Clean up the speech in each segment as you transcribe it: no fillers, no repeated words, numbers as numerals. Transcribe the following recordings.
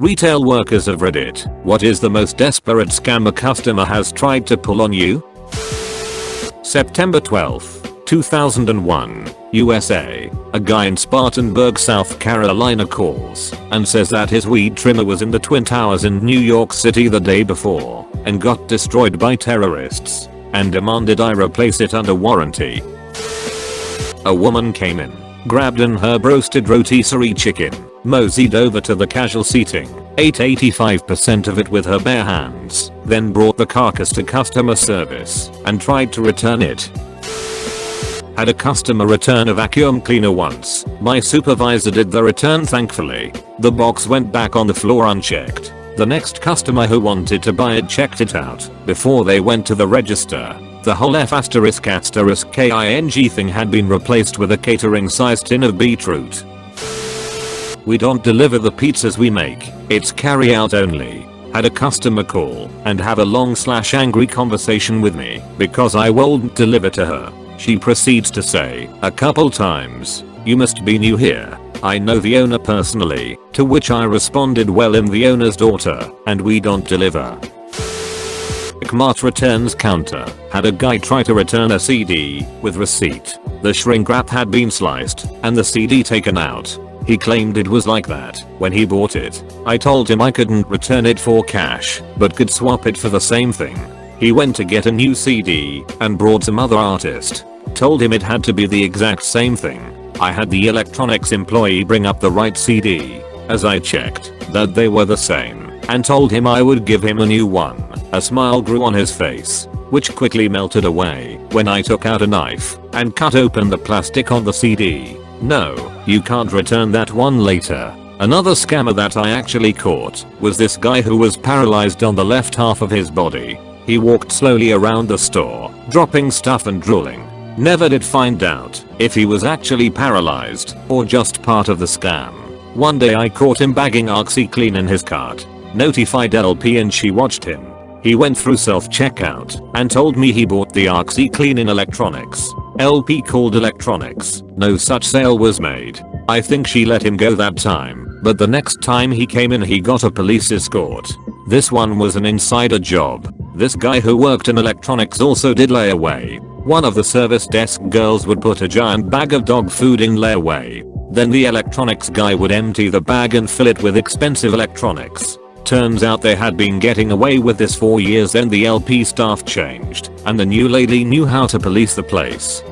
Retail workers of Reddit, what is the most desperate scam a customer has tried to pull on you? September 12, 2001, USA. A guy in Spartanburg, South Carolina calls and says that his weed trimmer was in the Twin Towers in New York City the day before and got destroyed by terrorists and demanded I replace it under warranty. A woman came in, grabbed an herb roasted rotisserie chicken, moseyed over to the casual seating, ate 85% of it with her bare hands, then brought the carcass to customer service and tried to return it. Had a customer return a vacuum cleaner once. My supervisor did the return thankfully. The box went back on the floor unchecked. The next customer who wanted to buy it checked it out before they went to the register. The whole ***king thing had been replaced with a catering sized tin of beetroot. We don't deliver the pizzas we make, it's carry out only. Had a customer call and have a long/angry conversation with me because I won't deliver to her. She proceeds to say a couple times, "You must be new here. I know the owner personally," to which I responded, "Well, I'm the owner's daughter and we don't deliver." Mart returns counter. Had a guy try to return a CD with receipt. The shrink wrap had been sliced and the CD taken out. He claimed it was like that when he bought it. I told him I couldn't return it for cash but could swap it for the same thing. He went to get a new CD and brought some other artist. Told him it had to be the exact same thing. I had the electronics employee bring up the right CD. As I checked that they were the same and told him I would give him a new one, a smile grew on his face, which quickly melted away when I took out a knife and cut open the plastic on the CD. No, you can't return that one later. Another scammer that I actually caught was this guy who was paralyzed on the left half of his body. He walked slowly around the store, dropping stuff and drooling. Never did find out if he was actually paralyzed or just part of the scam. One day I caught him bagging OxyClean in his cart. Notified LP and she watched him. He went through self-checkout and told me he bought the OxyClean in electronics. LP called electronics. No such sale was made. I think she let him go that time, but the next time he came in he got a police escort. This one was an insider job. This guy who worked in electronics also did layaway. One of the service desk girls would put a giant bag of dog food in layaway. Then the electronics guy would empty the bag and fill it with expensive electronics. Turns out they had been getting away with this for years. Then the LP staff changed and the new lady knew how to police the place.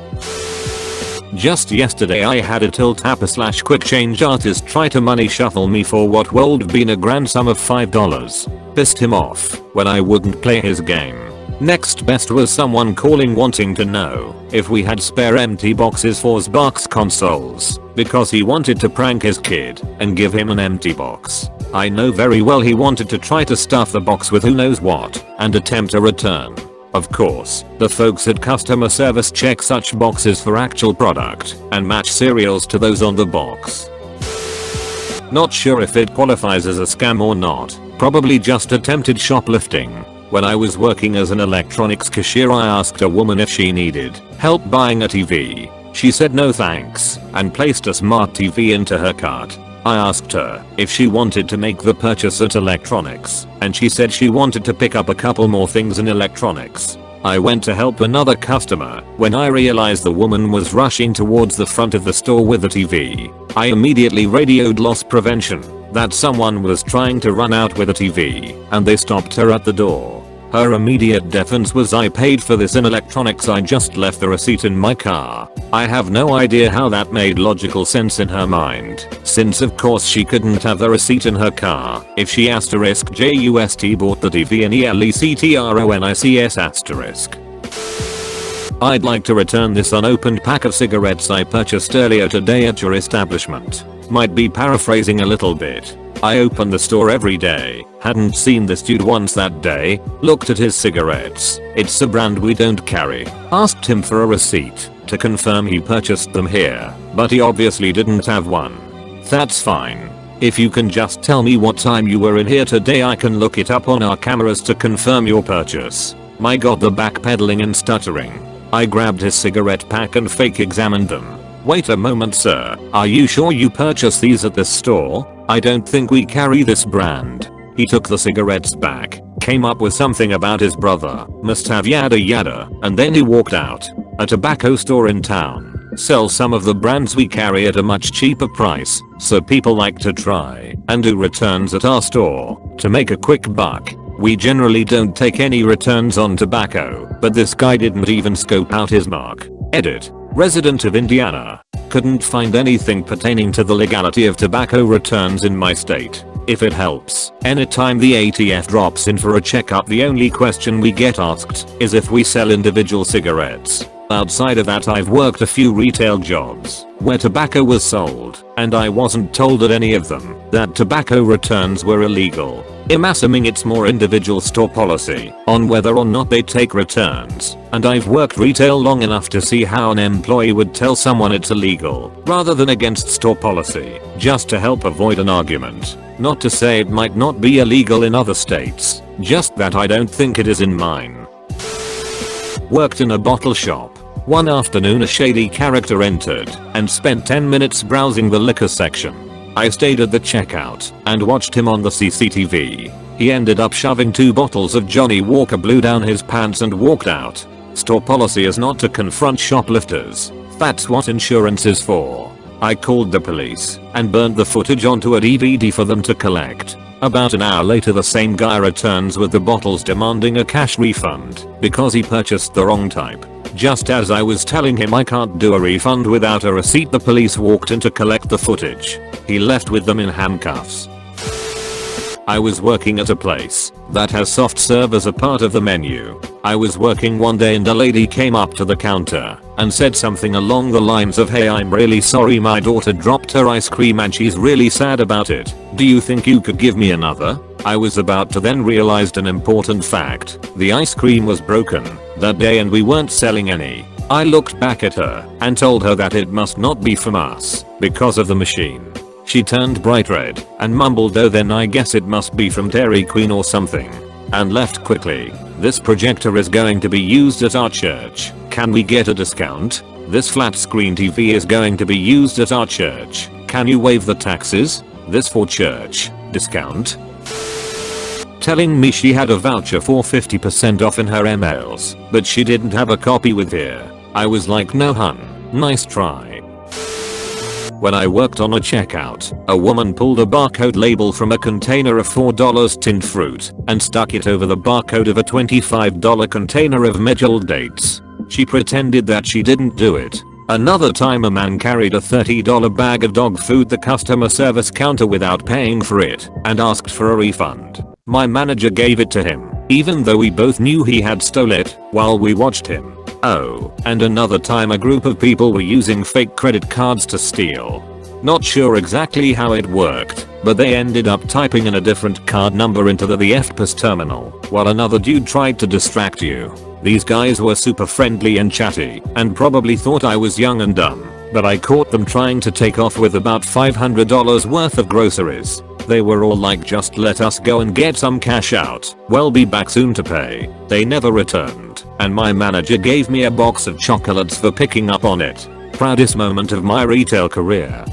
Just yesterday I had a till tapper/quick change artist try to money shuffle me for what would have been a grand sum of $5. Pissed him off when I wouldn't play his game. Next best was someone calling wanting to know if we had spare empty boxes for Xbox consoles because he wanted to prank his kid and give him an empty box. I know very well he wanted to try to stuff the box with who knows what and attempt a return. Of course, the folks at customer service check such boxes for actual product and match serials to those on the box. Not sure if it qualifies as a scam or not, probably just attempted shoplifting. When I was working as an electronics cashier I asked a woman if she needed help buying a TV. She said no thanks and placed a smart TV into her cart. I asked her if she wanted to make the purchase at electronics and she said she wanted to pick up a couple more things in electronics. I went to help another customer when I realized the woman was rushing towards the front of the store with the TV. I immediately radioed loss prevention that someone was trying to run out with a TV and they stopped her at the door. Her immediate defense was, "I paid for this in electronics, I just left the receipt in my car." I have no idea how that made logical sense in her mind, since of course she couldn't have the receipt in her car if she *just bought the TV in electronics. I'd like to return this unopened pack of cigarettes I purchased earlier today at your establishment. Might be paraphrasing a little bit. I open the store every day, hadn't seen this dude once that day, looked at his cigarettes, it's a brand we don't carry, asked him for a receipt to confirm he purchased them here, but he obviously didn't have one. That's fine. If you can just tell me what time you were in here today I can look it up on our cameras to confirm your purchase. My god, the backpedaling and stuttering. I grabbed his cigarette pack and fake examined them. Wait a moment sir, are you sure you purchased these at this store? I don't think we carry this brand. He took the cigarettes back, came up with something about his brother, must have yada yada, and then he walked out. A tobacco store in town sells some of the brands we carry at a much cheaper price, so people like to try and do returns at our store to make a quick buck. We generally don't take any returns on tobacco, but this guy didn't even scope out his mark. Edit. Resident of Indiana. Couldn't find anything pertaining to the legality of tobacco returns in my state. If it helps, anytime the ATF drops in for a checkup, the only question we get asked is if we sell individual cigarettes. Outside of that, I've worked a few retail jobs where tobacco was sold, and I wasn't told at any of them that tobacco returns were illegal. I'm assuming it's more individual store policy on whether or not they take returns, and I've worked retail long enough to see how an employee would tell someone it's illegal rather than against store policy, just to help avoid an argument. Not to say it might not be illegal in other states, just that I don't think it is in mine. Worked in a bottle shop. One afternoon a shady character entered and spent 10 minutes browsing the liquor section. I stayed at the checkout and watched him on the CCTV. He ended up shoving 2 bottles of Johnny Walker Blue down his pants and walked out. Store policy is not to confront shoplifters. That's what insurance is for. I called the police and burned the footage onto a DVD for them to collect. About an hour later the same guy returns with the bottles demanding a cash refund because he purchased the wrong type. Just as I was telling him I can't do a refund without a receipt, the police walked in to collect the footage. He left with them in handcuffs. I was working at a place that has soft serve as a part of the menu. I was working one day and a lady came up to the counter and said something along the lines of, "Hey, I'm really sorry, my daughter dropped her ice cream and she's really sad about it. Do you think you could give me another?" I was about to, then realized an important fact. The ice cream was broken that day and we weren't selling any. I looked back at her and told her that it must not be from us because of the machine. She turned bright red and mumbled, "Oh, then I guess it must be from Dairy Queen or something," and left quickly. "This projector is going to be used at our church. Can we get a discount? This flat screen TV is going to be used at our church. Can you waive the taxes? This for church. Discount?" Telling me she had a voucher for 50% off in her emails, but she didn't have a copy with her. I was like, "No hun, nice try." When I worked on a checkout, a woman pulled a barcode label from a container of $4 tinned fruit and stuck it over the barcode of a $25 container of medjool dates. She pretended that she didn't do it. Another time a man carried a $30 bag of dog food the customer service counter without paying for it and asked for a refund. My manager gave it to him, even though we both knew he had stole it, while we watched him. Oh, and another time a group of people were using fake credit cards to steal. Not sure exactly how it worked, but they ended up typing in a different card number into the FPAS terminal, while another dude tried to distract you. These guys were super friendly and chatty, and probably thought I was young and dumb, but I caught them trying to take off with about $500 worth of groceries. They were all like, "Just let us go and get some cash out. We'll be back soon to pay." They never returned, and my manager gave me a box of chocolates for picking up on it. Proudest moment of my retail career.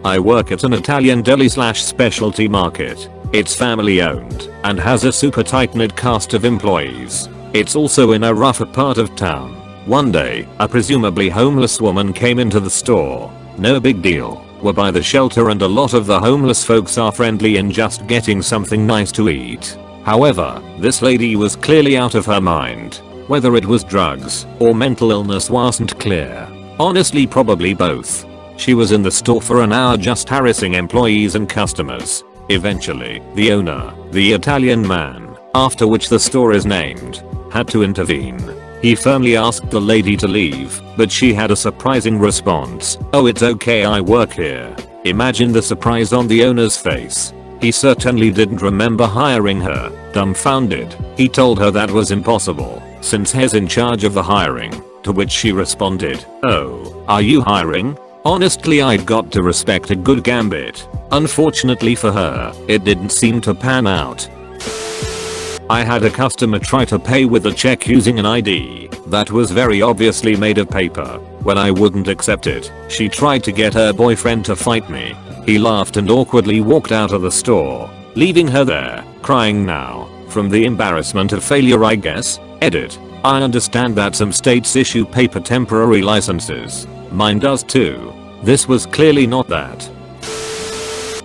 I work at an Italian deli / specialty market. It's family owned and has a super tight-knit cast of employees. It's also in a rougher part of town. One day, a presumably homeless woman came into the store. No big deal. We're by the shelter and a lot of the homeless folks are friendly in just getting something nice to eat. However, this lady was clearly out of her mind. Whether it was drugs or mental illness wasn't clear. Honestly, probably both. She was in the store for an hour just harassing employees and customers. Eventually, the owner, the Italian man, after which the store is named, had to intervene. He firmly asked the lady to leave, but she had a surprising response. "Oh, it's okay, I work here." Imagine the surprise on the owner's face. He certainly didn't remember hiring her. Dumbfounded, he told her that was impossible, since he's in charge of the hiring, to which she responded, "Oh, are you hiring?" Honestly, I'd got to respect a good gambit. Unfortunately for her, it didn't seem to pan out. I had a customer try to pay with a check using an ID that was very obviously made of paper. When I wouldn't accept it, she tried to get her boyfriend to fight me. He laughed and awkwardly walked out of the store, leaving her there, crying now, from the embarrassment of failure I guess. Edit. I understand that some states issue paper temporary licenses. Mine does too. This was clearly not that.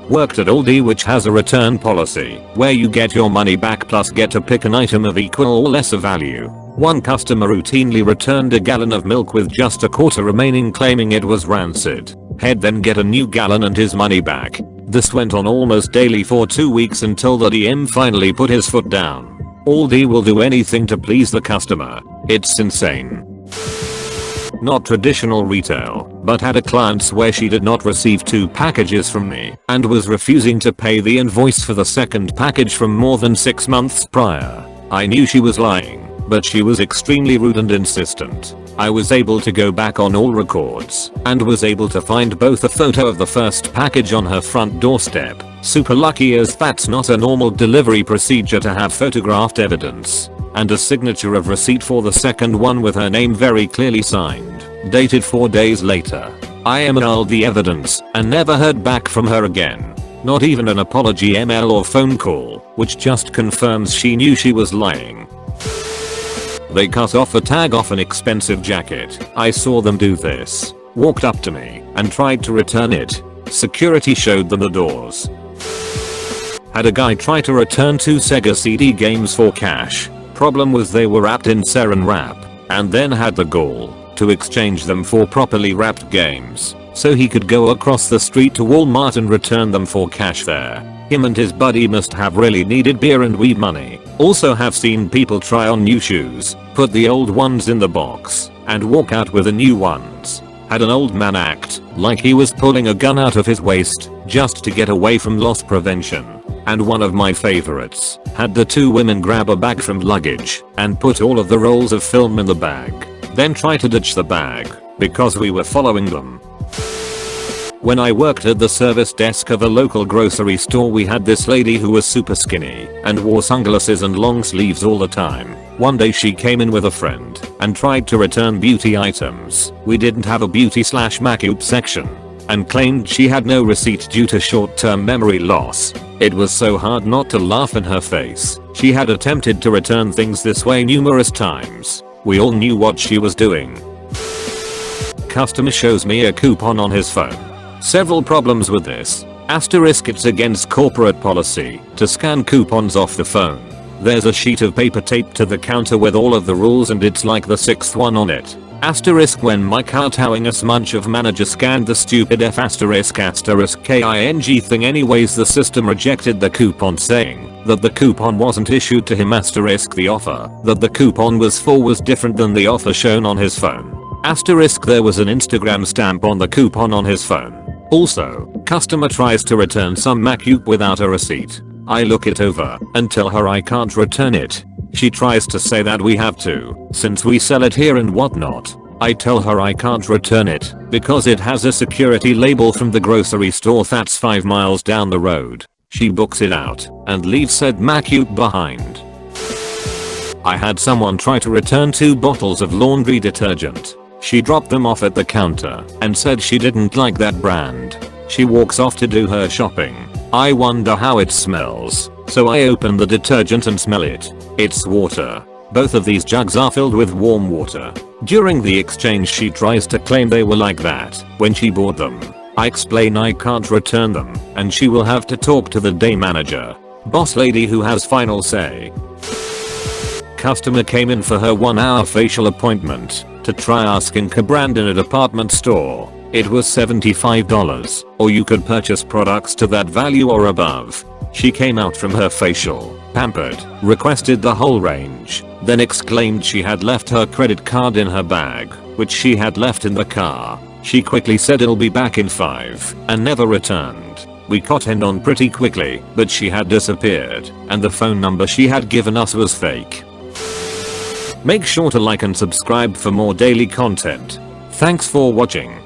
Worked at Aldi, which has a return policy where you get your money back plus get to pick an item of equal or lesser value. One customer routinely returned a gallon of milk with just a quarter remaining, claiming it was rancid. He'd then get a new gallon and his money back. This went on almost daily for 2 weeks until the DM finally put his foot down. Aldi will do anything to please the customer. It's insane. Not traditional retail, but had a client swear she did not receive 2 packages from me and was refusing to pay the invoice for the second package from more than 6 months prior. I knew she was lying, but she was extremely rude and insistent. I was able to go back on all records and was able to find both a photo of the first package on her front doorstep. Super lucky, as that's not a normal delivery procedure to have photographed evidence, and a signature of receipt for the second one with her name very clearly signed, dated 4 days later. I emailed the evidence and never heard back from her again. Not even an apology email or phone call, which just confirms she knew she was lying. They cut off a tag off an expensive jacket. I saw them do this. Walked up to me and tried to return it. Security showed them the doors. Had a guy try to return 2 Sega CD games for cash. Problem was they were wrapped in saran wrap, and then had the gall to exchange them for properly wrapped games, so he could go across the street to Walmart and return them for cash there. Him and his buddy must have really needed beer and weed money. Also have seen people try on new shoes, put the old ones in the box, and walk out with the new ones. Had an old man act like he was pulling a gun out of his waist just to get away from loss prevention. And one of my favorites had the 2 women grab a bag from luggage and put all of the rolls of film in the bag, then try to ditch the bag because we were following them. When I worked at the service desk of a local grocery store, we had this lady who was super skinny and wore sunglasses and long sleeves all the time. One day she came in with a friend and tried to return beauty items. We didn't have a beauty/makeup section and claimed she had no receipt due to short-term memory loss. It was so hard not to laugh in her face. She had attempted to return things this way numerous times. We all knew what she was doing. Customer shows me a coupon on his phone. Several problems with this. Asterisk, it's against corporate policy to scan coupons off the phone. There's a sheet of paper taped to the counter with all of the rules and it's like the 6th one on it. Asterisk, when my kowtowing us bunch of manager scanned the stupid F asterisk king thing anyways, the system rejected the coupon saying that the coupon wasn't issued to him. Asterisk, the offer that the coupon was for was different than the offer shown on his phone. Asterisk, there was an Instagram stamp on the coupon on his phone. Also, customer tries to return some makeup without a receipt. I look it over and tell her I can't return it. She tries to say that we have to, since we sell it here and whatnot. I tell her I can't return it because it has a security label from the grocery store that's 5 miles down the road. She books it out and leaves said makeup behind. I had someone try to return 2 bottles of laundry detergent. She dropped them off at the counter and said she didn't like that brand. She walks off to do her shopping. I wonder how it smells, so I open the detergent and smell it. It's water. Both of these jugs are filled with warm water. During the exchange she tries to claim they were like that when she bought them. I explain I can't return them and she will have to talk to the day manager. Boss lady who has final say. Customer came in for her 1-hour facial appointment to try our skincare brand in a department store. It was $75, or you could purchase products to that value or above. She came out from her facial, pampered, requested the whole range, then exclaimed she had left her credit card in her bag, which she had left in the car. She quickly said it'll be back in 5, and never returned. We cottoned on pretty quickly, but she had disappeared, and the phone number she had given us was fake. Make sure to like and subscribe for more daily content. Thanks for watching.